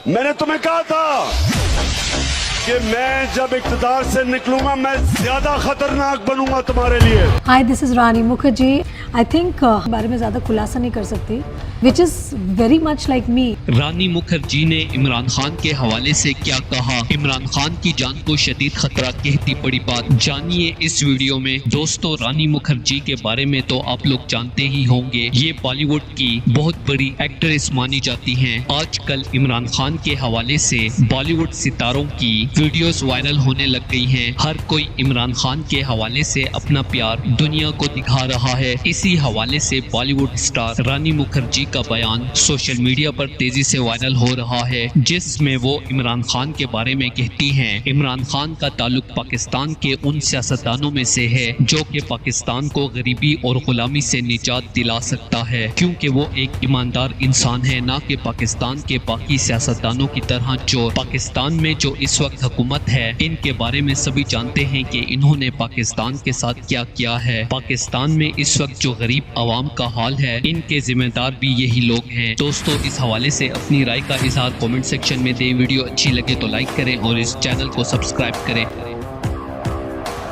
मैंने तुम्हें कहा था कि मैं जब इक़्तिदार से निकलूंगा मैं ज्यादा खतरनाक बनूंगा तुम्हारे लिए। Hi, this is Rani Mukherjee. I think बारे में ज्यादा खुलासा नहीं कर सकती, which is very much like me. Rani Mukherjee ने इमरान खान के हवाले से क्या कहा, इमरान खान की जान को शदीद खतरा कहती बड़ी बात, जानिए इस वीडियो में। दोस्तों, रानी मुखर्जी के बारे में तो आप लोग जानते ही होंगे, ये बॉलीवुड की बहुत बड़ी एक्ट्रेस मानी जाती हैं। आजकल इमरान खान के हवाले से बॉलीवुड सितारों की वीडियोस वायरल होने लग गई हैं। हर कोई इमरान खान के हवाले से अपना प्यार दुनिया को दिखा रहा है। इसी हवाले से बॉलीवुड स्टार रानी मुखर्जी का बयान सोशल मीडिया पर तेजी से वायरल हो रहा है, जिसमें वो इमरान खान के बारे में कहती हैं, इमरान खान का ताल्लुक पाकिस्तान के उन सियासतदानों में से है जो कि पाकिस्तान को गरीबी और गुलामी से निजात दिला सकता है, क्योंकि वो एक ईमानदार इंसान है, ना कि पाकिस्तान के बाकी सियासतदानों की तरह चोर। पाकिस्तान में जो इस वक्त हुकूमत है, इनके बारे में सभी जानते हैं कि इन्होंने पाकिस्तान के साथ क्या किया है। पाकिस्तान में इस वक्त जो गरीब आवाम का हाल है, इनके जिम्मेदार भी यही लोग हैं। दोस्तों, इस हवाले से अपनी राय का इजहार कमेंट सेक्शन में दें। वीडियो अच्छी लगे तो लाइक करें और इस चैनल को सब्सक्राइब करें।